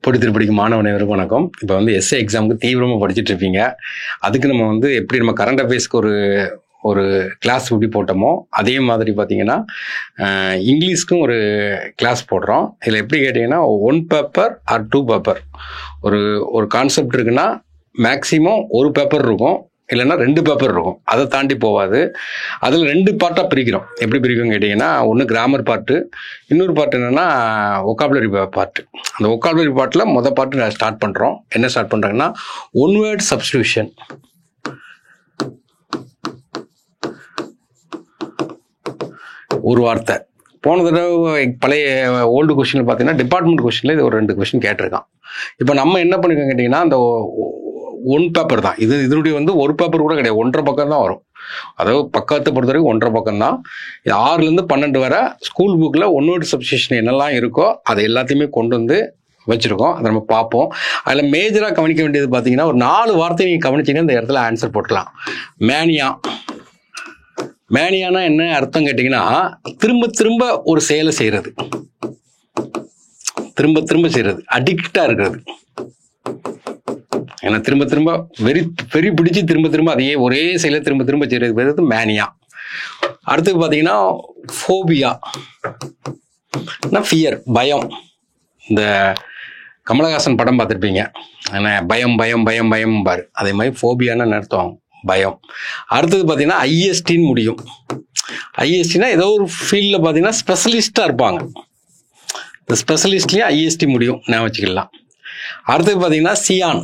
படிக்கும் மாணவ அனைவருக்கும் வணக்கம். இப்போ வந்து எஸ்ஏ எக்ஸாமுக்கு தீவிரமாக படிச்சுட்டு இருப்பீங்க. அதுக்கு நம்ம வந்து எப்படி நம்ம கரண்ட் அஃபேர்ஸ்க்கு ஒரு கிளாஸ் எப்படி போட்டோமோ அதே மாதிரி பார்த்தீங்கன்னா இங்கிலீஷ்க்கும் ஒரு கிளாஸ் போடுறோம். இதில் எப்படி கேட்டிங்கன்னா 1 பேப்பர் ஆர் 2 பேப்பர் ஒரு கான்செப்ட் இருக்குன்னா மேக்ஸிமம் ஒரு பேப்பர் இருக்கும், இல்லைன்னா 2 பேப்பர் இருக்கும். அதை தாண்டி போகாது. அதில் 2 பார்ட்டாக பிரிக்கிறோம். எப்படி பிரிக்கும் கேட்டிங்கன்னா, ஒன்று கிராமர் பார்ட்டு, இன்னொரு பார்ட் என்னென்னா ஒக்காபுலரி பார்ட்டு. அந்த ஒக்காபுலரி பார்ட்டில் மொதல் பார்ட்டு நான் ஸ்டார்ட் பண்ணுறோம். என்ன ஸ்டார்ட் பண்ணுறாங்கன்னா, ஒன் வேர்ட் சப்ஸ்டியூஷன். ஒரு வார்த்தை. போன தடவை பழைய ஓல்டு கொஸ்டினில் பார்த்தீங்கன்னா டிபார்ட்மெண்ட் கொஸ்டினில் இது ஒரு 2 கொஸ்டின் கேட்டிருக்கான். இப்போ நம்ம என்ன பண்ணிருக்கோம் கேட்டிங்கன்னா, அந்த 1 பேப்பர் தான் இதனுடைய வந்து ஒரு பேப்பர் கூட கிடையாது, 1.5 பக்கம் தான் வரும். அதாவது பக்கத்தை பொறுத்த வரைக்கும் 1.5 பக்கம் தான். 6லேருந்து 12 வரை ஸ்கூல் புக்கில் ஒன் வேர்ட் சப்ஸ்டியூஷன் என்னெல்லாம் இருக்கோ அதை எல்லாத்தையுமே கொண்டு வந்து வச்சுருக்கோம். அதை நம்ம பார்ப்போம். அதில் மேஜராக கவனிக்க வேண்டியது பார்த்தீங்கன்னா, ஒரு 4 வார்த்தை நீங்கள் கவனிச்சிங்கன்னா இந்த இடத்துல ஆன்சர் போட்டுக்கலாம். மேனியானா என்ன அர்த்தம் கேட்டிங்கன்னா, திரும்ப திரும்ப ஒரு செயலை செய்கிறது, திரும்ப திரும்ப செய்கிறது, அடிக்டாக இருக்கிறது. ஏன்னா திரும்ப திரும்ப வெறி பிடிச்சி திரும்ப திரும்ப அதையே ஒரே செயலை திரும்ப திரும்ப செய்கிறது மேனியா. அடுத்து பார்த்தீங்கன்னா ஃபோபியா, ஃபியர், பயம். இந்த கமலஹாசன் படம் பார்த்துருப்பீங்க, ஏன்னா பயம் பயம் பயம் பயம் பாரு, அதே மாதிரி ஃபோபியான்னு அர்த்தம் பயம். அடுத்தது பார்த்தீங்கன்னா ஐஎஸ்டின்னு முடியும். ஐஎஸ்டினா ஏதோ ஒரு ஃபீல்டில் பார்த்தீங்கன்னா ஸ்பெஷலிஸ்டாக இருப்பாங்க. இந்த ஸ்பெஷலிஸ்ட்லேயும் ஐஎஸ்டி முடியும், நான் வச்சுக்கலாம். அடுத்தது பார்த்தீங்கன்னா சியான்,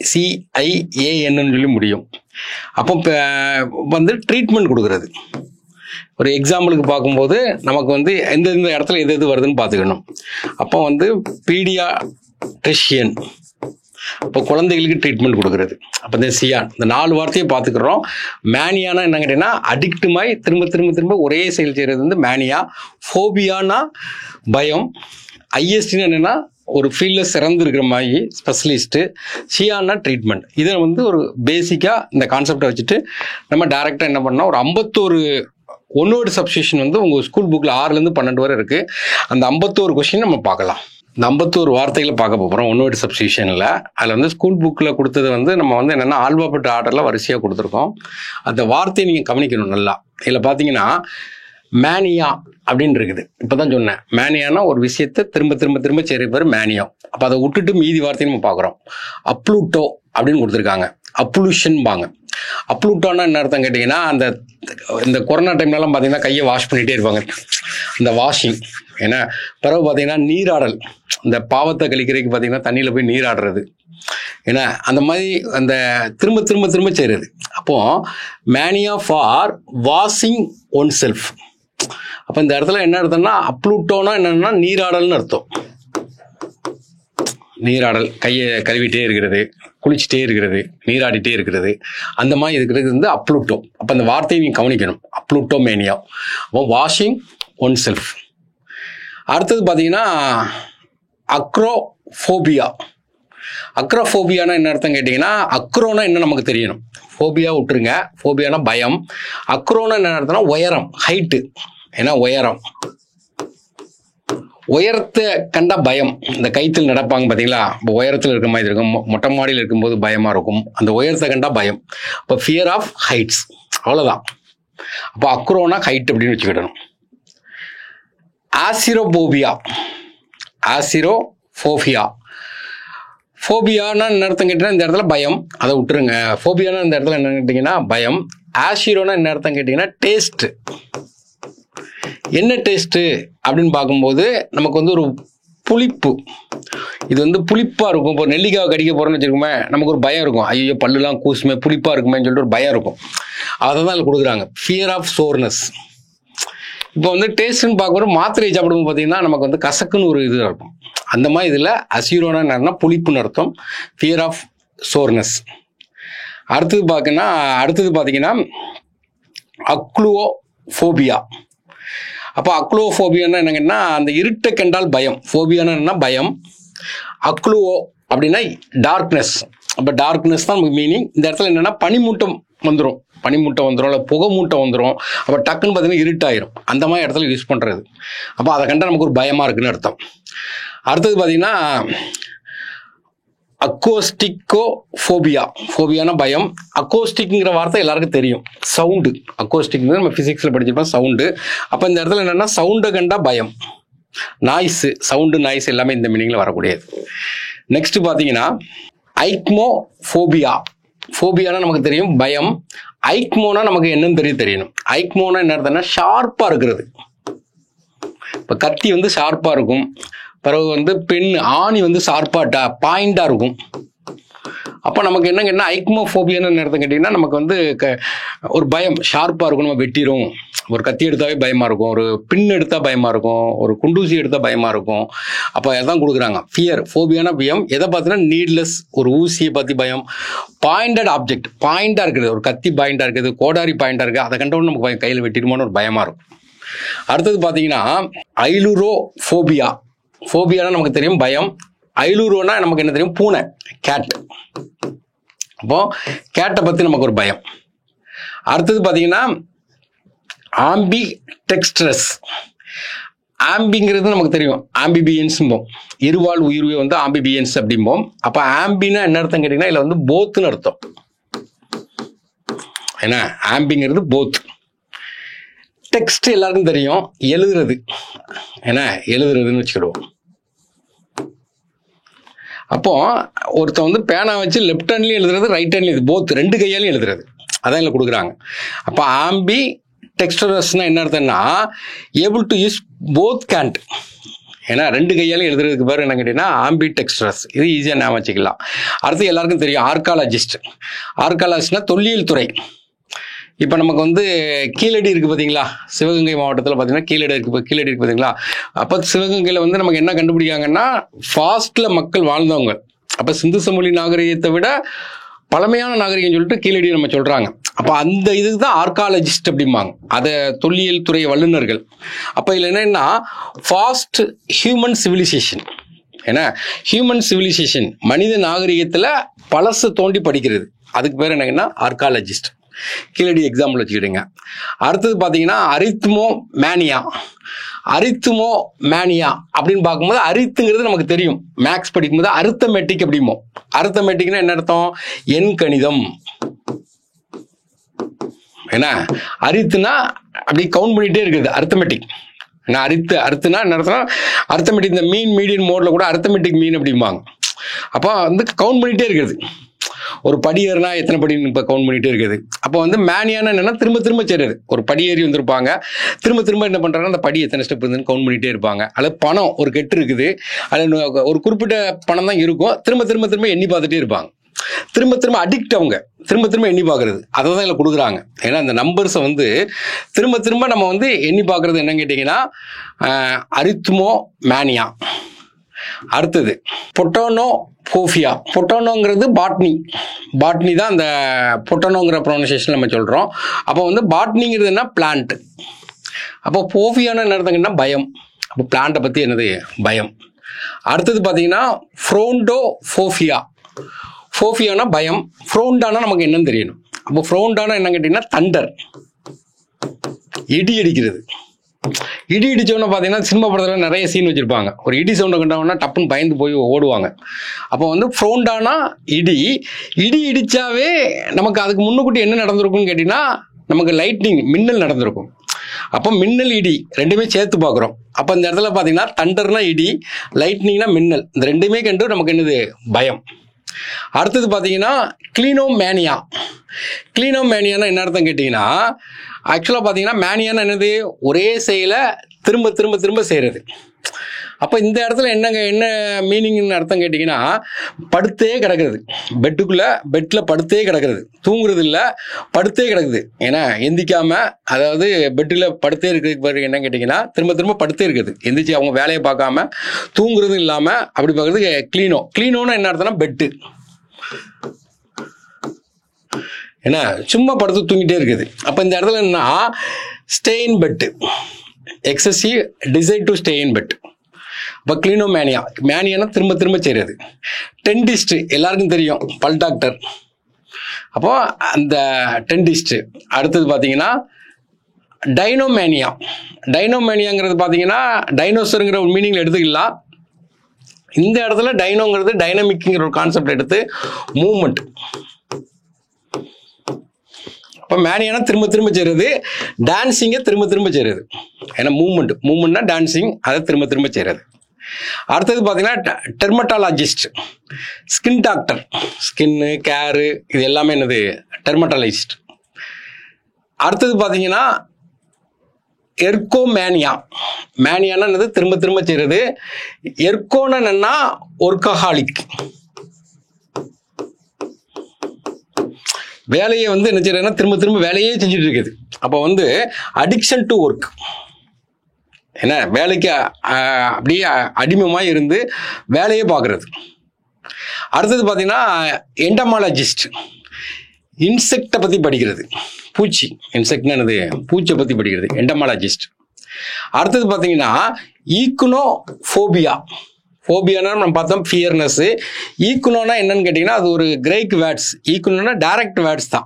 CIAN சொல்லி முடியும். அப்போ வந்து ட்ரீட்மெண்ட் கொடுக்குறது. ஒரு எக்ஸாம்பிளுக்கு பார்க்கும்போது நமக்கு வந்து எந்தெந்த இடத்துல எது வருதுன்னு பார்த்துக்கணும். அப்போ வந்து பீடியாட்ரிஷியன், இப்போ குழந்தைகளுக்கு ட்ரீட்மெண்ட் கொடுக்குறது. அப்போ இந்த சியான், இந்த 4 வார்த்தையை பார்த்துக்கிறோம். மேனியானா என்ன கேட்டீங்கன்னா, அடிக்ட் மாதிரி திரும்ப திரும்ப திரும்ப ஒரே செயல் செய்கிறது வந்து மேனியா. ஃபோபியானா பயம். ஐஎஸ்டின்னு என்னென்னா ஒரு ஃபீல்டில் சிறந்து இருக்கிற மாதிரி ஸ்பெஷலிஸ்ட்டு. சியான்னா ட்ரீட்மெண்ட். இதை வந்து ஒரு பேசிக்காக இந்த கான்செப்டை வச்சுட்டு நம்ம டேரெக்டாக என்ன பண்ணோம், ஒரு 51 ஒன் வேர்டு சப்ஸ்டியூஷன் வந்து உங்கள் ஸ்கூல் புக்கில் 6லேருந்து 12 வரை இருக்குது. அந்த 51 கொஸ்டின் நம்ம பார்க்கலாம். இந்த 51 வார்த்தைகளை பார்க்க போகிறோம் ஒன் வேர்டு சப்ஸ்டியூஷனில். அதில் வந்து ஸ்கூல் புக்கில் கொடுத்தது வந்து நம்ம வந்து என்னென்னா ஆல்பாபெட் ஆர்டரில் வரிசையாக கொடுத்துருக்கோம். அந்த வார்த்தையை நீங்கள் கவனிக்கணும் நல்லா. இதில் பார்த்தீங்கன்னா மேனியா அப்படின்னு இருக்குது. இப்போ தான் சொன்னேன், மேனியானா ஒரு விஷயத்தை திரும்ப திரும்ப திரும்ப செய்கிற பேர் மேனியா. அப்போ அதை விட்டுட்டு மீதி வார்த்தையை நம்ம பார்க்குறோம். அப்ளூட்டோ அப்படின்னு கொடுத்துருக்காங்க. அப்ளூஷன் பாங்க. அப்ளூட்டோன்னா என்ன அர்த்தம் கேட்டிங்கன்னா, இந்த கொரோனா டைம்லலாம் பார்த்தீங்கன்னா கையை வாஷ் பண்ணிகிட்டே இருப்பாங்க, இந்த வாஷிங். ஏன்னா பிறகு பார்த்தீங்கன்னா நீராடல், இந்த பாவத்தை கழிக்கிறதுக்கு பார்த்தீங்கன்னா தண்ணியில் போய் நீராடுறது. ஏன்னா அந்த மாதிரி அந்த திரும்ப திரும்ப திரும்ப செய்கிறது. அப்போது mania for washing one self. அப்போ இந்த இடத்துல என்ன அர்த்தம்னா, அப்ளூட்டோனா என்னன்னா நீராடல்னு அர்த்தம். நீராடல், கையை கழுவிட்டே இருக்கிறது, குளிச்சுட்டே இருக்கிறது, நீராடிட்டே இருக்கிறது, அந்த மாதிரி இருக்கிறது வந்து அப்ளூட்டோ. அப்போ அந்த வார்த்தையை நீங்கள் கவனிக்கணும், அப்ளூட்டோ மேனியா. அப்போ வாஷிங் ஒன் செல்ஃப். அடுத்தது பார்த்தீங்கன்னா அக்ரோஃபோபியா. அக்ரோஃபோபியானா என்ன அர்த்தம் கேட்டிங்கன்னா, அக்ரோனா என்ன நமக்கு தெரியணும், ஃபோபியா விட்டுருங்க. ஃபோபியானா பயம். அக்ரோனா என்ன அர்த்தம்னா உயரம், ஹைட்டு. ஏன்னா உயரத்தை கண்டா பயம். இந்த கைத்தில் நடப்பாங்க பார்த்தீங்களா, இப்போ உயரத்தில் இருக்கிற மாதிரி இருக்கும், மொட்டை மாடியில் இருக்கும்போது பயமாக இருக்கும். அந்த உயரத்தை கண்டா பயம். இப்போ ஃபியர் ஆஃப் ஹைட்ஸ், அவ்வளோதான். அப்போ அக்ரோனா ஹைட் அப்படின்னு வச்சுக்கிடணும். ஆசிரோஃபோபியா. ஃபோபியானா என்ன அர்த்தம் கேட்டிங்கன்னா, இந்த இடத்துல பயம், அதை விட்டுருங்க. ஃபோபியானா இந்த இடத்துல என்ன கேட்டிங்கன்னா பயம். ஆசிரோனா என்ன அர்த்தம் கேட்டிங்கன்னா டேஸ்ட்டு. என்ன டேஸ்ட்டு அப்படின்னு பார்க்கும்போது நமக்கு வந்து ஒரு புளிப்பு, இது வந்து புளிப்பாக இருக்கும். இப்போ நெல்லிக்காய் கடிக்க போகிறோன்னு வச்சுருக்கோமே, நமக்கு ஒரு பயம் இருக்கும், ஐயோ பல்லுலாம் கூசுமே, புளிப்பாக இருக்குமேன்னு சொல்லிட்டு ஒரு பயம் இருக்கும். அதை தான் அதில் கொடுக்குறாங்க, ஃபியர் ஆஃப் சோர்னஸ். இப்போ வந்து டேஸ்ட்டுன்னு பார்க்கும்போது மாத்திரை சாப்பிடும்போது பார்த்தீங்கன்னா நமக்கு வந்து கசக்குன்னு ஒரு இது இருக்கும். அந்த மாதிரி இதில் அசிரோனா என்னன்னா புளிப்புன்னு அர்த்தம், ஃபியர் ஆஃப் சோர்னஸ். அடுத்தது பார்த்தீங்கன்னா அக்ளூவோஃபோபியா. அப்போ அக்ளூவோஃபோபியானா என்னங்கன்னா, அந்த இருட்டை கண்டால் பயம். ஃபோபியானா என்ன பயம். அக்ளூவோ அப்படின்னா டார்க்னஸ். அப்போ டார்க்னஸ் தான் நமக்கு மீனிங். இந்த இடத்துல என்னென்னா பனிமூட்டம் வந்துடும், இல்லை புகை மூட்டை வந்துடும். அப்போ டக்குன்னு பார்த்தீங்கன்னா இருட்டாயிரும். அந்த மாதிரி இடத்துல யூஸ் பண்ணுறது. அப்போ அதை கண்டால் நமக்கு ஒரு பயமாக இருக்குன்னு அர்த்தம். அடுத்தது பார்த்தீங்கன்னா அக்கோஸ்டிக்கோஃபோபியா. ஃபோபியானா பயம். அக்கோஸ்டிக்ங்கிற வார்த்தை எல்லாருக்கும் தெரியும், சவுண்டு. அக்கோஸ்டிக் நம்ம ஃபிசிக்ஸில் படிச்சிருப்போம், சவுண்டு. அப்போ இந்த இடத்துல என்னென்னா சவுண்டை கண்டா பயம். நாய்ஸு, சவுண்டு, நாய்ஸ் எல்லாமே இந்த மீனிங்கில் வரக்கூடியது. நெக்ஸ்ட் பார்த்தீங்கன்னா ஐக்மோஃபோபியா. ஃபோபியானா நமக்கு தெரியும் பயம். ஐக்மோனா நமக்கு என்னன்னு தெரியணும். ஐக்மோனா என்ன அர்த்தம்னா ஷார்ப்பாக இருக்கிறது. இப்போ கத்தி வந்து ஷார்ப்பாக இருக்கும், பிறகு வந்து பெண் ஆணி வந்து ஷார்ப்பாக பாயிண்டாக இருக்கும். அப்போ நமக்கு என்ன ஐக்மோஃபோபியான்னு அர்த்தம் கேட்டிங்கன்னா நமக்கு வந்து ஒரு பயம், ஷார்ப்பாக இருக்கும், நம்ம வெட்டிடும். ஒரு கத்தி எடுத்தாவே பயமாக இருக்கும், ஒரு பின் எடுத்தால் பயமாக இருக்கும், ஒரு குண்டூசி எடுத்தால் பயமாக இருக்கும். அப்போ அதான் கொடுக்குறாங்க ஃபியர். ஃபோபியானா பயம். எதை பார்த்தீங்கன்னா நீட்லெஸ், ஒரு ஊசியை பற்றி பயம். பாயிண்டட் ஆப்ஜெக்ட், பாயிண்டாக இருக்குது, ஒரு கத்தி பாயிண்டாக இருக்குது, கோடாரி பாயிண்டாக இருக்குது, அதை கண்டவுடனே நமக்கு கையில் வெட்டிடுமோன்னு ஒரு பயமாக இருக்கும். அடுத்தது பார்த்தீங்கன்னா ஐலூரோஃபோபியா. ஃபோபியானா நமக்கு தெரியும் பயம். ஐலூரோனா நமக்கு என்ன தெரியும், பூனை, கேட். அப்போ கேட்டை பற்றி நமக்கு ஒரு பயம். அடுத்தது பார்த்தீங்கன்னா ஆம்பிடெக்ஸ்ட்ரஸ். ஆம்பிங்கிறது நமக்கு தெரியும், ஆம்பிபியன்ஸும்போம், இருவாள் உயிர்வே வந்து ஆம்பிபியன்ஸ் அப்படிம்போம். அப்போ ஆம்பினா என்ன அர்த்தம் கேட்டிங்கன்னா இதில் வந்து போத்துன்னு அர்த்தம். ஏன்னா ஆம்பிங்கிறது போத். டெக்ஸ்ட் எல்லாருக்கும் தெரியும், எழுதுறது. ஏன்னா எழுதுறதுன்னு வச்சுக்கிடுவோம். அப்போ ஒருத்தன் வந்து பேனா வச்சு லெஃப்ட் ஹேண்ட்லையும் எழுதுறது, ரைட் ஹேண்ட்லையும், இது போத், ரெண்டு கையாலையும் எழுதுறது. அதான் இல்லை கொடுக்குறாங்க. அப்போ ஆம்பி டெக்ஸ்டரஸ்னா என்ன அர்த்தம்னா able to use both Cantt. ஏன்னா ரெண்டு கையாலையும் எழுதுறதுக்கு பேர் என்ன கேட்டீங்கன்னா ஆம்பி டெக்ஸ்டரஸ். இது ஈஸியாக ஞாபகம் வச்சுக்கலாம். அடுத்து எல்லாருக்கும் தெரியும் ஆர்காலஜிஸ்ட். ஆர்காலஜிஸ்ட்னா தொல்லியல் துறை. இப்போ நமக்கு வந்து கீழடி இருக்குது பார்த்தீங்களா, சிவகங்கை மாவட்டத்தில் பார்த்தீங்கன்னா கீழடி இருக்குது பார்த்தீங்களா. அப்போ சிவகங்கையில் வந்து நமக்கு என்ன கண்டுபிடிக்காங்கன்னா ஃபாஸ்ட்டில் மக்கள் வாழ்ந்தவங்க. அப்போ சிந்து சமவெளி நாகரிகத்தை விட பழமையான நாகரிகம் சொல்லிட்டு கீழடி நம்ம சொல்கிறாங்க. அப்போ அந்த இதுக்கு தான் ஆர்காலஜிஸ்ட் அப்படிம்பாங்க, அதை தொல்லியல் துறை வல்லுநர்கள். அப்போ இதில் என்னென்னா ஃபாஸ்ட் ஹியூமன் சிவிலைசேஷன். ஏன்னா ஹியூமன் சிவிலைசேஷன் மனித நாகரிகத்தில் பழசு தோண்டி படிக்கிறது, அதுக்கு பேர் என்னங்கன்னா ஆர்காலஜிஸ்ட். கீழடி எக்ஸாம்பிள் வச்சுக்கிடுங்க. அடுத்தது பார்த்தீங்கன்னா அரித்மோ மேனியா. அரித்மோ மேனியா அப்படின்னு பார்க்கும்போது அரித்துங்கிறது நமக்கு தெரியும், மேக்ஸ் படிக்கும்போது அரித்தமெட்டிக் அப்படிமோ. அரித்தமெட்டிக்னா என்ன அர்த்தம், எண் கணிதம். ஏன்னா அரித்துனா அப்படி கவுண்ட் பண்ணிட்டே இருக்குது, அரித்தமெட்டிக். ஏன்னா அரித்துனா என்ன அர்த்தம், அரித்தமெட்டிக். இந்த மீன் மீடியன் மோட்ல கூட அரித்தமெட்டிக் மீன் அப்படிம்பாங்க. அப்போ வந்து கவுண்ட் பண்ணிட்டே இருக்குது. ஒரு படி ஏறினா எத்தனை படின்னு இப்போ கவுண்ட் பண்ணிட்டே இருக்குது. அப்போ வந்து மேனியான என்னன்னா திரும்ப திரும்ப செய்யறது. ஒரு படி ஏறி வந்திருப்பாங்க, திரும்ப திரும்ப என்ன பண்றாங்கன்னா அந்த படி எத்தனை ஸ்டெப் இருந்துன்னு கவுண்ட் பண்ணிட்டே இருப்பாங்க. அல்லது பணம் ஒரு கெட்டு இருக்குது, அதில் ஒரு குறிப்பிட்ட பணம் தான் இருக்கும், திரும்ப திரும்ப திரும்ப எண்ணி பார்த்துட்டே இருப்பாங்க. திரும்ப திரும்ப அடிக்ட், அவங்க திரும்ப திரும்ப எண்ணி பார்க்கறது. அதை தான் இதில் கொடுக்குறாங்க. ஏன்னா அந்த நம்பர்ஸை வந்து திரும்ப திரும்ப நம்ம வந்து எண்ணி பார்க்கறது என்னன்னு கேட்டிங்கன்னா அரித்மோ மேனியா. அடுத்தது பொட்டோனோஃபோபியா. பொட்டோனோங்கிறது பாட்னி. பாட்னி தான் அந்த பொட்டோனோங்கிற ப்ரொனன்சியேஷன் நம்ம சொல்கிறோம். அப்போ வந்து பாட்னிங்கிறது என்ன, பிளான்ட். அப்போ ஃபோபியானா என்ன அர்த்தங்கன்னா பயம். அப்போ பிளான்ட்டை பற்றி என்னது, பயம். அடுத்தது பார்த்தீங்கன்னா ஃப்ரோண்டோஃபோபியா. ஃபோபியானா பயம், ஃப்ரோண்டானா நமக்கு என்னன்னு தெரியணும். அப்போ ஃப்ரோண்டானா என்ன கேட்டிங்கன்னா தண்டர், இடி அடிக்கிறது. இடி இடிச்சோன்னு பார்த்தீங்கன்னா சினிமா படத்தில் நிறைய சீன் வச்சுருப்பாங்க, ஒரு இடி சவுண்டை கண்டாங்கன்னா டப்புன்னு பயந்து போய் ஓடுவாங்க. அப்போ வந்து ஃப்ரோண்டானா இடி. இடி இடித்தாவே நமக்கு அதுக்கு முன்னுக்கூட்டி என்ன நடந்திருக்குன்னு கேட்டிங்கன்னா நமக்கு லைட்னிங், மின்னல் நடந்திருக்கும். அப்போ மின்னல் இடி ரெண்டுமே சேர்த்து பார்க்குறோம். அப்போ இந்த இடத்துல பார்த்தீங்கன்னா தண்டர்னா இடி, லைட்னிங்னா மின்னல், இந்த ரெண்டுமே கண்டு நமக்கு என்னது, பயம். அடுத்தது பார்த்தீங்கன்னா கிளீனோமேனியா. கிளீனோமேனியானா என்ன அர்த்தம் கேட்டிங்கன்னா ஆக்சுவலாக பார்த்தீங்கன்னா மேனியானா என்னது, ஒரே செயலை திரும்ப திரும்ப திரும்ப செய்கிறது. அப்போ இந்த இடத்துல என்ன மீனிங்னு அர்த்தம் கேட்டிங்கன்னா படுத்தே கிடக்கிறது, பெட்டில் படுத்தே கிடக்கிறது, தூங்குறது இல்லை, படுத்தே கிடக்குது. ஏன்னா எந்திக்காம, அதாவது பெட்டில் படுத்தே இருக்கிறதுக்கு பிறகு என்ன கேட்டிங்கன்னா திரும்ப திரும்ப படுத்தே இருக்குது, எந்திரிச்சு அவங்க வேலையை பார்க்காம தூங்குறதும் இல்லாமல் அப்படி பார்க்குறது கிளீனோன்னா என்ன அர்த்தம்னா பெட்டு. ஏன்னா சும்மா படுத்து தூங்கிட்டே இருக்குது. அப்போ இந்த இடத்துல என்ன, stay in bed, excessive desire to stay in bed. இப்போ கிளீனோமேனியா. மேனியானா திரும்ப திரும்ப செய்கிறது. டென்டிஸ்ட் எல்லாருக்கும் தெரியும், பல் டாக்டர். அப்போ அந்த டென்டிஸ்ட். அடுத்தது பார்த்தீங்கன்னா டைனோமேனியா. டைனோமேனியாங்கிறது பார்த்தீங்கன்னா டைனோசருங்கிற ஒரு மீனிங்கில் எடுத்துக்கலாம். இந்த இடத்துல டைனோங்கிறது டைனமிக்ங்கிற ஒரு கான்செப்ட் எடுத்து மூவ்மெண்ட். அப்போ மேனியானா திரும்ப திரும்ப செய்கிறது, டான்ஸிங்கை திரும்ப திரும்ப செய்கிறது. ஏன்னா மூவ்மெண்ட்னா டான்ஸிங், அதை திரும்ப திரும்ப செய்கிறது. அடுத்தது பார்த்தீங்கன்னா டெர்மட்டாலஜிஸ்ட், ஸ்கின் டாக்டர், ஸ்கின்னு கேரு இது எல்லாமே என்னது டெர்மட்டாலஜிஸ்ட். அடுத்தது பார்த்தீங்கன்னா எர்கோமேனியா. மேனியானா என்னது திரும்ப திரும்ப செய்கிறது. எர்கோனா என்னன்னா ஒர்க்கஹாலிக், வேலையை வந்து என்ன செய்யறதுன்னா திரும்ப திரும்ப வேலையே செஞ்சுட்டு இருக்குது. அப்போ வந்து அடிக்ஷன் டு ஒர்க், என்ன வேலைக்கு அப்படியே அடிமமாக இருந்து வேலையே பார்க்கறது. அடுத்தது பார்த்தீங்கன்னா எண்டமாலஜிஸ்ட், இன்செக்டை பற்றி படிக்கிறது, பூச்சி. இன்செக்ட்னா என்னது பூச்சை பற்றி படிக்கிறது, எண்டமாலஜிஸ்ட். அடுத்தது பார்த்தீங்கன்னா ஈக்குனோஃபோபியா. ஃபோபியானா நம்ம பார்த்தோம் ஃபியர்னஸ். ஈக்குனோனா என்னன்னு கேட்டிங்கன்னா அது ஒரு கிரேக் வேர்ட்ஸ். ஈக்குனோனா டைரக்ட் வேர்ட்ஸ் தான்.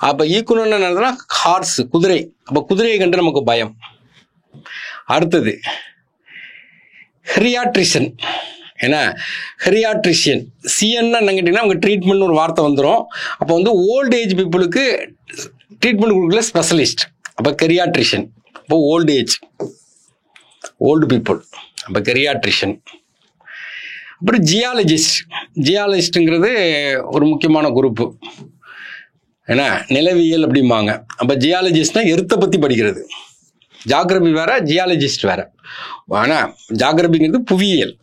அப்போ ஈக்குனோன்னா என்னதுன்னா ஹார்ஸ், குதிரை. அப்போ குதிரையை கண்டு நமக்கு பயம். அடுத்தது ஹெரியாட்ரிஷன். ஏன்னா ஹெரியாட்ரிஷியன் சிஎன்னா என்ன கேட்டிங்கன்னா அவங்க ட்ரீட்மெண்ட் ஒரு வார்த்தை வந்துடும். அப்போ வந்து ஓல்டு ஏஜ் பீப்புளுக்கு ட்ரீட்மெண்ட் கொடுக்கல ஸ்பெஷலிஸ்ட். அப்போ கெரியாட்ரிஷன். அப்போ ஓல்டு ஏஜ், ஓல்டு பீப்புள், அப்போ கெரியாட்ரிஷன். அப்புறம் ஜியாலஜிஸ்ட். ஜியாலஜிஸ்ட்டுங்கிறது ஒரு முக்கியமான குரூப்பு, ஏன்னா நிலவியல் அப்படிம்பாங்க. அப்போ ஜியாலஜிஸ்ட்னா எர்த்தை பற்றி படிக்கிறது. ஜாகிரபி வேற, ஜியாலஜிஸ்ட் வேற. ஆனால் ஜாகிரபிங்கிறது புவியியல்,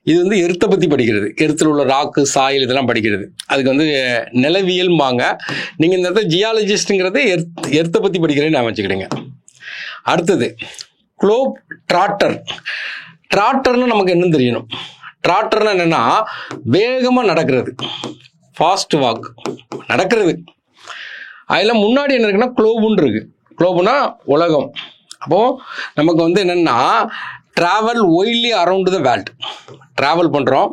இது வந்து எர்த்தை பற்றி படிக்கிறது. எர்த்தில் உள்ள ராக்கு, சாயில் இதெல்லாம் படிக்கிறது. அதுக்கு வந்து நிலவியல்பாங்க. நீங்கள் இந்த இடத்துல ஜியாலஜிஸ்ட்டுங்கிறது எர்த்தை பற்றி படிக்கிறேன்னு நான் வச்சுக்கிடுங்க. அடுத்தது குளோப் ட்ராட்டர். ட்ராட்டர்னு நமக்கு என்னன்னு தெரியணும். ட்ராட்டர்னா என்னன்னா வேகமாக நடக்கிறது, ஃபாஸ்ட் வாக் நடக்கிறது. அதில் முன்னாடி என்ன இருக்குன்னா குளோபுன்னு இருக்கு. குளோபுனா உலகம். அப்போது நமக்கு வந்து என்னென்னா travel ஒய்லி around the world, travel பண்ணுறோம்.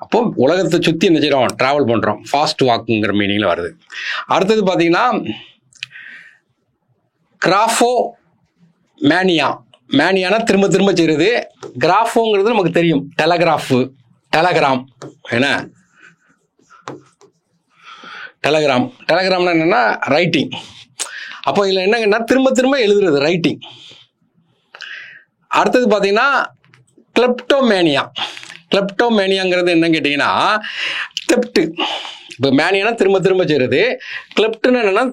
அப்போது உலகத்தை சுற்றி என்ன செய்கிறோம், ட்ராவல் பண்ணுறோம். ஃபாஸ்ட் வாக்குங்கிற மீனிங்கில் வருது. அடுத்தது பார்த்தீங்கன்னா கிராஃபோ மேனியா. மேனியானா திரும்ப திரும்ப செய்கிறது. கிராஃபோங்கிறது நமக்கு தெரியும், டெலகிராஃபு, டெலகிராம். ஏன்னா டெலகிராம்னா என்னென்னா ரைட்டிங். அப்போ இதில் என்னங்கன்னா திரும்ப திரும்ப எழுதுறது, ரைட்டிங். அடுத்தது பார்த்தீங்கன்னா கிளெப்டோமேனியா. கிளெப்டோமேனியாங்கிறது என்னன்னு கேட்டிங்கன்னா தெப்ட்டு. இப்போ மேனியானா திரும்ப திரும்ப செய்கிறது. கிளெப்ட்டுன்னு என்னென்னா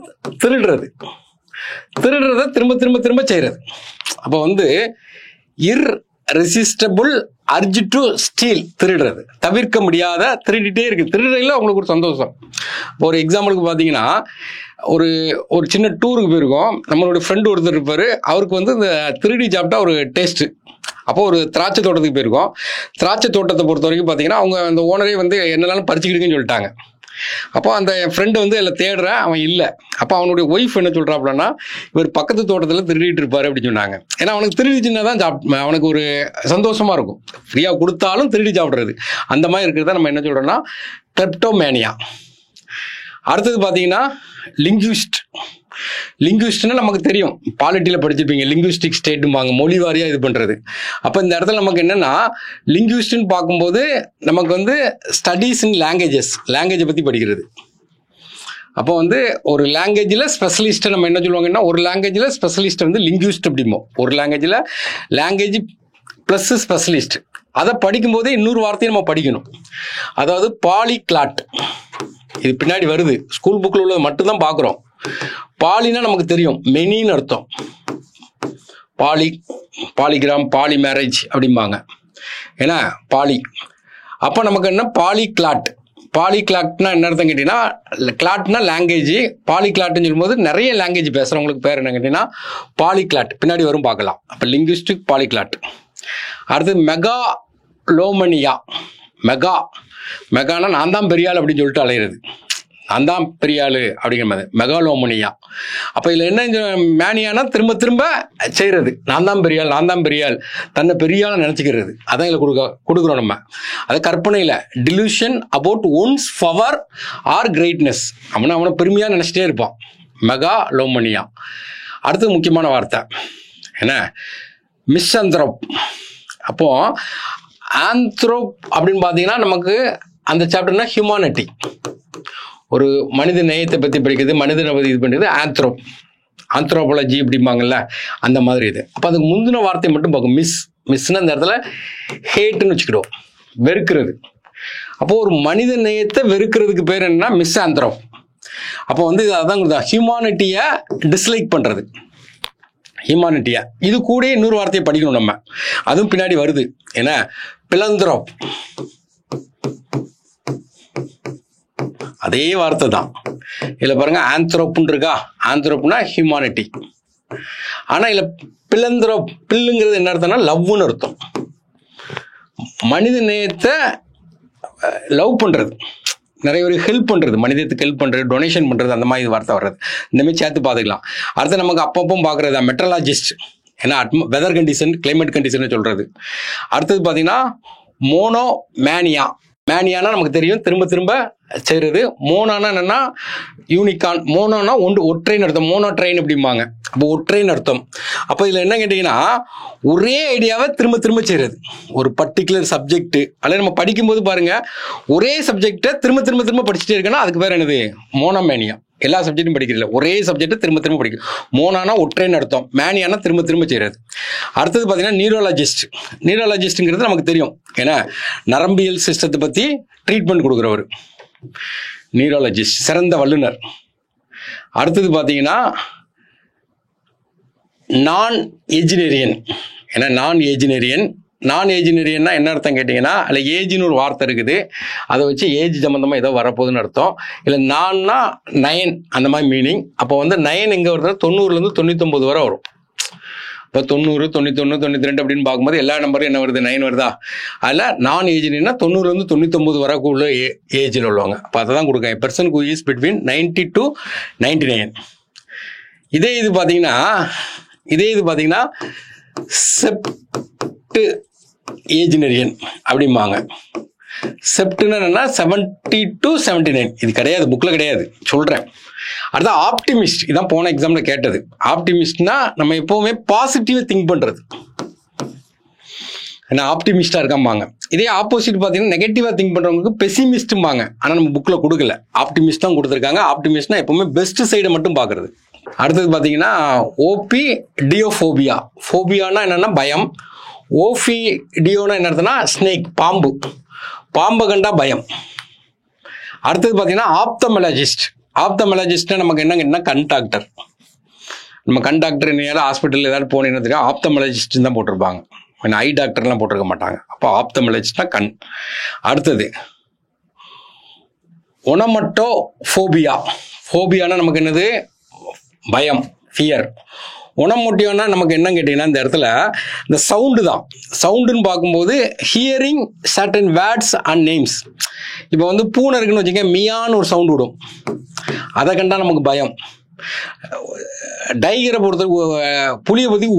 திருடுறது. திருடுறத திரும்ப திரும்ப திரும்ப செய்கிறது. அப்போ வந்து இர்ரெசிஸ்டபிள் அர்ஜ் டு ஸ்டீல், திருடுறது, தவிர்க்க முடியாத, திருடிட்டே இருக்குது. திருடுறதுல அவங்களுக்கு ஒரு சந்தோஷம். இப்போ ஒரு எக்ஸாம்பிளுக்கு பார்த்தீங்கன்னா ஒரு சின்ன டூருக்கு போயிருக்கோம். நம்மளோட ஃப்ரெண்டு ஒருத்தர் இருப்பார். அவருக்கு வந்து இந்த திருடி சாப்பிட்டா ஒரு டேஸ்ட்டு. அப்போ ஒரு திராட்சை தோட்டத்துக்கு போயிருக்கோம். திராட்சை தோட்டத்தை பொறுத்த வரைக்கும் பார்த்தீங்கன்னா அவங்க அந்த ஓனரே வந்து என்னென்னாலும் பறிச்சுக்கிடுங்கன்னு சொல்லிட்டாங்க. அப்போ அந்த என் ஃப்ரெண்டு வந்து அதில் தேடுறேன், அவன் இல்லை. அப்போ அவனுடைய ஒய்ஃப் என்ன சொல்கிறாப்புலன்னா இவர் பக்கத்து தோட்டத்தில் திருடிட்டு இருப்பார் அப்படின்னு சொன்னாங்க. ஏன்னா அவனுக்கு திருடிச்சுன்னா தான் அவனுக்கு ஒரு சந்தோஷமாக இருக்கும். ஃப்ரீயாக கொடுத்தாலும் திருடி சாப்பிட்றது, அந்த மாதிரி இருக்கிறத நம்ம என்ன சொல்கிறோம்னா கிளெப்டோமேனியா. அடுத்தது பார்த்தீங்கன்னா லிங்குவிஸ்ட். லிங்குவிஸ்ட்னா நமக்கு தெரியும், பாலிட்டியில் படிச்சிருப்பீங்க, லிங்குவிஸ்டிக் ஸ்டேட்டும்பாங்க, மொழி வாரியாக இது பண்ணுறது. அப்போ இந்த இடத்துல நமக்கு என்னென்னா லிங்குவிஸ்ட்னு பார்க்கும்போது நமக்கு வந்து ஸ்டடீஸ் இன் லாங்குவேஜை பற்றி படிக்கிறது. அப்போ வந்து ஒரு லாங்குவேஜில் ஸ்பெஷலிஸ்ட்டை நம்ம என்ன சொல்லுவாங்கன்னா ஒரு லாங்குவேஜில் ஸ்பெஷலிஸ்ட்டை வந்து லிங்குவிஸ்ட் அப்படிமோ. ஒரு லாங்குவேஜில் லாங்குவேஜ் ப்ளஸ் ஸ்பெஷலிஸ்ட். அதை படிக்கும்போதே இன்னொரு வார்த்தையை நம்ம படிக்கணும். அதாவது பாலிகிளாட், இது பின்னாடி வருது, ஸ்கூல் புக்கில் உள்ளது மட்டும்தான் பார்க்குறோம். பாலினா நமக்கு தெரியும், மெனின்னு அர்த்தம். பாலிகிராம், பாலி மேரேஜ் அப்படிம்பாங்க. ஏன்னா பாலி. அப்போ நமக்கு என்ன பாலிகிளாட். பாலிகிளாட்னா என்ன அர்த்தம் கேட்டிங்கன்னா கிளாட்னா லாங்குவேஜ். பாலிகிளாட்னு சொல்லும்போது நிறைய லாங்குவேஜ் பேசுகிறவங்களுக்கு பேர் என்ன கேட்டிங்கன்னா பாலிகிளாட். பின்னாடி வரும் பார்க்கலாம். அப்போ லிங்குவிஸ்டிக் பாலிகிளாட். அடுத்து மெகாலோமனியா. மெகானா நான் தான் பெரிய ஆள் அப்படின்னு சொல்லிட்டு அலையிறது, நான் தான் பெரிய ஆள் அப்படிங்கிற மாதிரி மெகாலோமனியா. அப்போ இதில் என்ன மேனியானா திரும்ப திரும்ப செய்கிறது, நான் தான் பெரிய ஆள், தன்னை பெரிய ஆளை நினச்சிக்கிறது. அதான் இதில் கொடுக்குறோம் நம்ம. அது கற்பனையில் delusion about one's power or greatness. அவனை பெருமையாக நினச்சிட்டே இருப்பான், மெகாலோமனியா. அடுத்தது முக்கியமான வார்த்தை என்ன, மிஸ்அந்த்ரோப். அப்போது ஆந்த்ரோப் அப்படின்னு பார்த்தீங்கன்னா நமக்கு அந்த சாப்டர்னா ஹியூமானிட்டி, ஒரு மனித நேயத்தை பற்றி படிக்கிறது, மனிதனை பற்றி இது பண்ணுறது ஆந்த்ரோப், ஆந்த்ரோபாலஜி அப்படிம்பாங்கல்ல அந்த மாதிரி இது. அப்போ அதுக்கு முந்தின வார்த்தை மட்டும் பார்க்கும். மிஸ்னா அந்த இடத்துல ஹேட்டுன்னு வச்சுக்கிடுவோம், வெறுக்கிறது. அப்போ ஒரு மனித நேயத்தை வெறுக்கிறதுக்கு பேர் என்னன்னா மிஸ் ஆந்த்ரோப். அப்போ வந்து அதான் ஹியூமானிட்டியை டிஸ்லைக் பண்ணுறது, ஹியூமானிட்டியா. இது கூட இன்னொரு வார்த்தையை படிக்கணும் நம்ம, அதுவும் பின்னாடி வருது. ஏன்னா பிலந்த்ரோப், அதே வார்த்தை தான் இதில் பாருங்க. ஆந்த்ரோப்னு இருக்கா, ஆந்த்ரோப்னா ஹியூமானிட்டி. ஆனால் இதில் பிலந்த்ரோப், பில்லுங்கிறது என்ன அர்த்தம்னா லவ்னு அர்த்தம். மனித நேயத்தை லவ் பண்ணுறது, நிறைய பேர் ஹெல்ப் பண்ணுறது, மனிதத்துக்கு ஹெல்ப் பண்ணுறது, டொனேஷன் பண்ணுறது, அந்த மாதிரி வார்த்தை வர்றது. இந்தமாதிரி சேர்த்து பார்த்துக்கலாம். அடுத்து நமக்கு அப்பப்போ பார்க்குறது மெட்ரலாஜிஸ்ட், ஏன்னா வெதர் கண்டிஷன், கிளைமேட் கண்டிஷன் சொல்கிறது. அடுத்தது பார்த்தீங்கன்னா மோனோ மேனியா. மேனியானா நமக்கு தெரியும், திரும்ப திரும்ப செய்கிறது. மோனானா என்னன்னா யூனிகான். மோனோனா ஒற்றைன்னு அர்த்தம், மோனோ ட்ரெயின் அப்படிம்பாங்க. அப்போ ஒற்றைன்னு அர்த்தம். அப்போ இதில் என்ன கேட்டிங்கன்னா ஒரே ஐடியாவை திரும்ப திரும்ப செய்கிறது. ஒரு பர்டிகுலர் சப்ஜெக்ட் அல்லது நம்ம படிக்கும்போது பாருங்க, ஒரே சப்ஜெக்டை திரும்ப திரும்ப திரும்ப படிச்சுட்டே இருக்கேன்னா அதுக்கு பேர் என்னது, மோனோமேனியா. எல்லா சப்ஜெக்டும் படிக்கிறதில்ல, ஒரே சப்ஜெக்டை திரும்ப திரும்ப படிக்கும். மோனானா ஒற்றைன்னு அர்த்தம், மேனியானா திரும்ப திரும்ப செய்கிறது. அடுத்தது பார்த்தீங்கன்னா நியூரோலஜிஸ்ட். நியூரோலஜிஸ்ட்ங்கிறது நமக்கு தெரியும், ஏன்னா நரம்பியல் சிஸ்டத்தை பற்றி ட்ரீட்மெண்ட் கொடுக்குறவர் நியூரோலஜிஸ்ட், சிறந்த வல்லுனர். அடுத்தது பார்த்தீங்கன்னா நான் ஏஜினேரியன். ஏன்னா நான் ஏஜினேரியன்னா என்ன அர்த்தம் கேட்டிங்கன்னா, அதில் ஏஜ்னு ஒரு வார்த்தை இருக்குது, அதை வச்சு ஏஜ் சம்மந்தமாக ஏதோ வரப்போகுதுன்னு அர்த்தம். இல்லை நான்னா 9 அந்த மாதிரி மீனிங். அப்போ வந்து 9 எங்கே வருதுன்னா 90லேருந்து 99 வரை வரும். இப்போ 90, 91, 92 அப்படின்னு பார்க்கும்போது எல்லா நம்பரும் என்ன வருது, 9 வருதா. அதில் நான் ஏஜ்னா 90லேருந்து 99 வரக்குள்ள ஏஜில் உள்ளவங்க. அப்போ அதை தான் கொடுக்காங்க, person who is between 90 to 99. இதே இது பார்த்தீங்கன்னா செப்ட் ஏஜினேரியன் அப்படிம்பாங்க. செப்ட்னா என்னன்னா 70 to 79. இது கிடையாது, புக்கில் கிடையாது, சொல்கிறேன். அடுத்த ஆப்டிமிஸ்ட், இதான் போன எக்ஸாமில் கேட்டது. ஆப்டிமிஸ்ட்னா நம்ம எப்போவுமே பாசிட்டிவாக திங்க் பண்ணுறது, ஏன்னா ஆப்டிமிஸ்டாக இருக்காம்பாங்க. இதே ஆப்போசிட் பார்த்தீங்கன்னா நெகட்டிவாக திங்க் பண்ணுறவங்களுக்கு பெசிமிஸ்ட்டும்பாங்க. ஆனால் நம்ம புக்கில் கொடுக்கல, ஆப்டிமிஸ்ட் தான் கொடுத்துருக்காங்க. ஆப்டிமிஸ்ட்னா எப்போவுமே பெஸ்ட் சைடை மட்டும் பார்க்குறது. அடுத்தது பார்த்தீங்கன்னா ஓபிடியோஃபோபியா. ஃபோபியானா என்னென்னா பயம். ஓபிடியோனா என்ன அர்த்தம்னா ஸ்னேக், பாம்பை கண்டா பயம். அடுத்தது பார்த்தீங்கன்னா ஆப்தமலாஜிஸ்ட். ஆப்தமலாஜிஸ்ட்னா நமக்கு என்ன கண் டாக்டர். நம்ம கண் டாக்டர் என்ன ஹாஸ்பிட்டல் ஏதாவது போனீங்கன்னா தெரியும், ஆப்தமலாஜிஸ்ட் தான் போட்டிருப்பாங்க, ஐ டாக்டர்லாம் போட்டிருக்க மாட்டாங்க. அப்போ ஆப்தமலாஜிஸ்ட்னா கண். அடுத்தது ஒனமட்டோஃபோபியா. ஃபோபியானா நமக்கு என்னது, பயம், ஃபியர். ஒனமோட்டியோனா நமக்கு என்ன கேட்டிங்கன்னா இந்த இடத்துல இந்த சவுண்டு தான். சவுண்டுன்னு பார்க்கும்போது hearing certain words and names. இப்போ வந்து பூனை இருக்குன்னு வச்சுக்கோங்க, மியான்னு ஒரு சவுண்டு விடும், அதை கண்டா நமக்கு பயம். டைகரை பொறுத்த புளியை பற்றி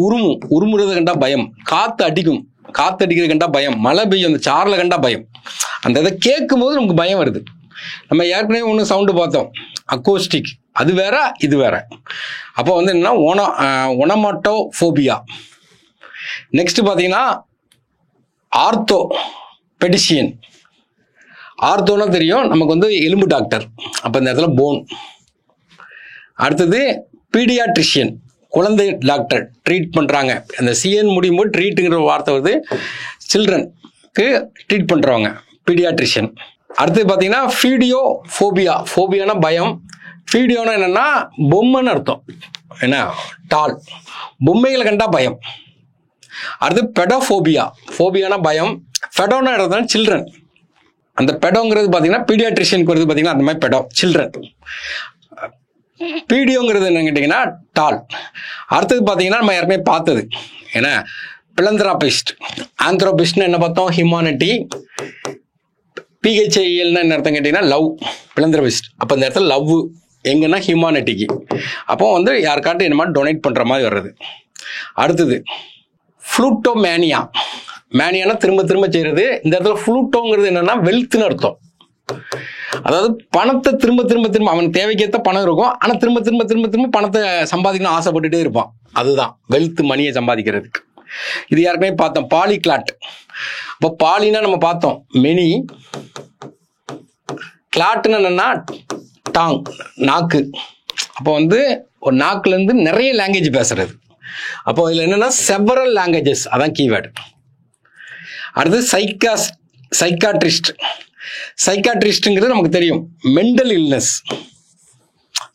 உருமுறதை கண்டா பயம். காற்று அடிக்கிறது கண்டா பயம். மழை பெய்யும் அந்த சாரில் கண்டா பயம். அந்த இதை கேட்கும் போது நமக்கு பயம் வருது. நம்ம ஏற்கனவே ஒன்று சவுண்டு பார்த்தோம், அக்கோஸ்டிக், அது வேற இது வேற. அப்போ வந்து என்னன்னா ஒனமட்டோஃபோபியா. நெக்ஸ்ட் பார்த்தீங்கன்னா ஆர்த்தோபெடிஷியன். ஆர்த்தோனா தெரியும் நமக்கு வந்து எலும்பு டாக்டர், அப்போ இந்த இடத்துல போன். அடுத்தது பீடியாட்ரிஷியன், குழந்தை டாக்டர், ட்ரீட் பண்ணுறாங்க. அந்த சிஎன் முடியும் போது ட்ரீட்டுங்கிற வார்த்தை வருது, சில்ட்ரனுக்கு ட்ரீட் பண்ணுறவங்க பீடியாட்ரிஷியன். அடுத்தது பார்த்தீங்கன்னா ஃபீடியோஃபோபியா. ஃபோபியானா பயம், ஃபீடியோனா என்னென்னா பொம்மைன்னு அர்த்தம், என்ன டால், பொம்மைகளை கண்டா பயம். அடுத்து பெடோஃபோபியா. ஃபோபியானா பயம், பெடோனா இடத்துல சில்ட்ரன். அந்த பெடோங்கிறது பார்த்தீங்கன்னா பீடியாட்ரிஷியனுக்கு வருது பார்த்தீங்கன்னா அந்த மாதிரி பெடோ, சில்ட்ரன். பீடியோங்கிறது என்ன கேட்டிங்கன்னா டால். அடுத்தது பார்த்தீங்கன்னா நம்ம ஏற்கனவே பார்த்தது, ஏன்னா பிலந்த்ராபிஸ்ட். ஆந்த்ரோபிஸ்ட்னா என்ன பார்த்தோம், ஹியூமானிட்டி. பிஹெச்ஐஎல்னா என்ன அர்த்தம் கேட்டிங்கன்னா லவ், பிலந்த்ராபிஸ்ட். அப்போ இந்த இடத்துல லவ் எங்கன்னா ஹியூமானிட்டிக்கு. அப்போ வந்து யாருக்காட்டும் என்ன மாதிரி டொனேட் பண்ணுற மாதிரி வர்றது. அடுத்தது ஃப்ளூட்டோமேனியா. மேனியானா திரும்ப திரும்ப செய்கிறது. இந்த இடத்துல ஃப்ளூட்டோங்கிறது என்னன்னா வெல்த்னு அர்த்தம். அதாவது பணத்தை திரும்ப திரும்ப திரும்ப அவன் தேவைக்கேற்ற பணம் இருக்கும், ஆனால் திரும்ப திரும்ப திரும்ப திரும்ப பணத்தை சம்பாதிக்கணும் ஆசைப்பட்டுட்டே இருப்பான். அதுதான் வெல்த், மணியை சம்பாதிக்கிறதுக்கு. இது யாருக்குமே பார்த்தோம், பாலிகிளாட். இப்போ பாலினா நம்ம பார்த்தோம் மெனி, கிளாட்னு என்னன்னா டாங், நாக்கு. அப்போ வந்து ஒரு நாக்குலேருந்து நிறைய லாங்குவேஜ் பேசுறது. அப்போ இதில் என்னன்னா செவரல் லாங்குவேஜஸ், அதான் கீவேர்டு. அடுத்து சைக்காட்ரிஸ்ட். சைக்காட்ரிஸ்ட்ங்கிறது நமக்கு தெரியும், மென்டல் இல்னஸ்.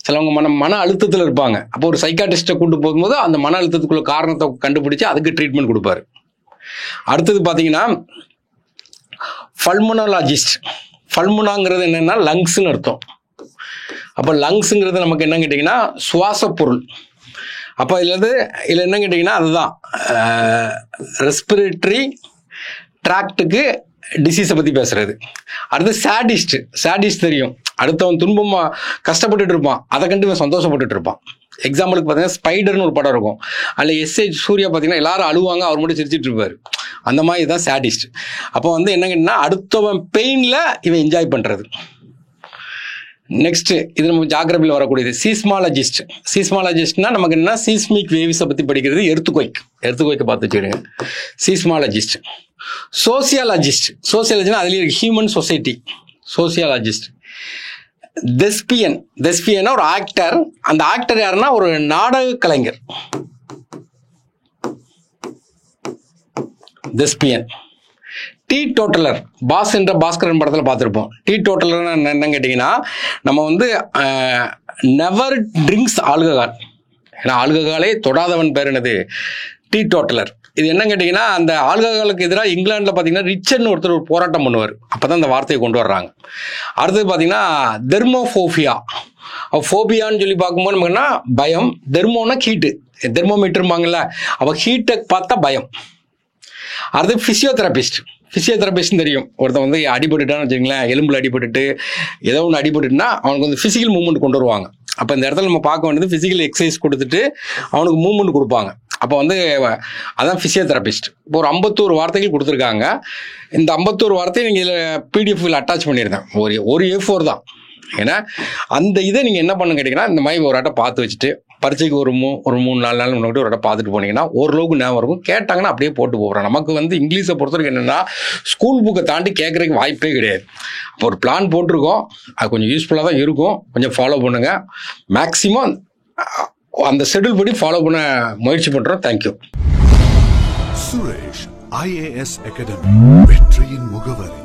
சிலவங்க மன அழுத்தத்தில் இருப்பாங்க. அப்போ ஒரு சைக்காட்ரிஸ்ட்டை கூட்டு போகும்போது அந்த மன அழுத்தத்துக்குள்ள காரணத்தை கண்டுபிடிச்சு அதுக்கு ட்ரீட்மெண்ட் கொடுப்பாரு. அடுத்தது பார்த்தீங்கன்னா பல்மனாலஜிஸ்ட். பல்முனாங்கிறது என்னன்னா லங்ஸ்ன்னு அர்த்தம். அப்போ லங்ஸுங்கிறது நமக்கு என்ன கேட்டிங்கன்னா சுவாச பொருள். அப்போ இதில் என்ன கேட்டிங்கன்னா அதுதான் ரெஸ்பிரேட்டரி ட்ராக்டுக்கு டிசீஸை பற்றி பேசுறது. அடுத்து சேடிஸ்ட் தெரியும், அடுத்தவன் துன்பமாக கஷ்டப்பட்டுட்டு இருப்பான், அதை கண்டு இவன் சந்தோஷப்பட்டுட்டு இருப்பான். எக்ஸாம்பிளுக்கு பார்த்தீங்கன்னா ஸ்பைடர்னு ஒரு படம் இருக்கும், அதில் எஸ்ஏ சூர்யா பார்த்தீங்கன்னா எல்லாரும் அழுவாங்க, அவர் மட்டும் சிரிச்சிட்டு இருப்பார். அந்த மாதிரி தான் சேடிஸ்ட். அப்போ வந்து என்ன கேட்டிங்கன்னா அடுத்தவன் பெயினில் இவன் என்ஜாய் பண்ணுறது. நெக்ஸ்ட் இது நம்ம ஜாகிரபியில் வரக்கூடியது சீஸ்மாலஜிஸ்ட். சீஸ்மாலஜிஸ்ட்னா நமக்கு என்ன, சீஸ்மிக் வேவ்ஸை பற்றி படிக்கிறது. எர்த்துக்வைக்கை பார்த்து வச்சுடுங்க, சீஸ்மாலஜிஸ்ட். சோசியாலஜினா அதுலேயே இருக்கு, ஹியூமன் சொசைட்டி, சோசியாலஜிஸ்ட். தெஸ்பியனா ஒரு ஆக்டர். அந்த ஆக்டர் யாருன்னா ஒரு நாடக கலைஞர், தெஸ்பியன். டீ டோட்டலர், பாஸ் என்ற பாஸ்கரன் படத்தில் பார்த்துருப்போம். டீ டோட்டலர் என்ன கேட்டிங்கன்னா நம்ம வந்து நெவர் ட்ரிங்க்ஸ் ஆல்கஹால். ஏன்னா ஆல்கஹாலே தொடாதவன் பேர் என்னது, டீ டோட்டலர். இது என்ன கேட்டிங்கன்னா அந்த ஆல்கஹாலுக்கு எதிராக இங்கிலாண்டில் பார்த்தீங்கன்னா ரிச்சர்னு ஒருத்தர் ஒரு போராட்டம் பண்ணுவார். அப்போ தான் இந்த வார்த்தையை கொண்டு வர்றாங்க. அடுத்தது பார்த்தீங்கன்னா தெர்மோஃபோபியா. ஃபோபியான்னு சொல்லி பார்க்கும்போது நமக்கு என்ன, பயம். தெர்மோனா ஹீட்டு, தெர்மோமீட்டருமாங்கல்ல, அப்போ ஹீட்டை பார்த்தா பயம். அடுத்து ஃபிசியோதெரபிஸ்ட் தெரியும், ஒருத்தன் வந்து அடிபட்டுட்டான்னு வச்சுங்களேன், எலும்பில் அடிபட்டுட்டு ஏதோ ஒன்று அடிபட்டுட்டுனா அவனுக்கு வந்து ஃபிசிக்கல் மூவ்மெண்ட் கொண்டு வருவாங்க. அப்போ இந்த இடத்துல நம்ம பார்க்க வேண்டியது ஃபிசிக்கல் எக்ஸசைஸ் கொடுத்துட்டு அவனுக்கு மூவ்மெண்ட் கொடுப்பாங்க. அப்போ வந்து அதான் ஃபிசியோதெரபிஸ்ட். இப்போ ஒரு 51 வார்த்தைகள் கொடுத்துருக்காங்க. இந்த 51 வார்த்தையை நீங்கள் இதில் பிடிஎஃப்ல அட்டாச் பண்ணியிருந்தேன். ஒரு A4 தான். ஏன்னா அந்த இதை நீங்கள் என்ன பண்ணு கேட்டிங்கன்னா இந்த மாதிரி ஒரு ஆட்டை பார்த்து வச்சுட்டு பரீட்சைக்கு ஒரு 3-4 நாள் முன்னாடி ஒரு ஆட்டை பார்த்துட்டு போனீங்கன்னா ஓரளவுக்கு ஞாபகம் இருக்கும். கேட்டாங்கன்னா அப்படியே போட்டு போகிறோம். நமக்கு வந்து இங்கிலீஷை பொறுத்தவரைக்கும் என்னென்னா ஸ்கூல் புக்கை தாண்டி கேட்குறதுக்கு வாய்ப்பே கிடையாது. அப்போ ஒரு பிளான் போட்டிருக்கோம், அது கொஞ்சம் யூஸ்ஃபுல்லாக தான் இருக்கும். கொஞ்சம் ஃபாலோ பண்ணுங்கள். மேக்ஸிமம் அந்த ஷெட்யூல் படி ஃபாலோ பண்ண முயற்சி பண்ணுறோம். தேங்க்யூ. சுரேஷ் IAS அகாடமி, வெற்றியின் முகவரி.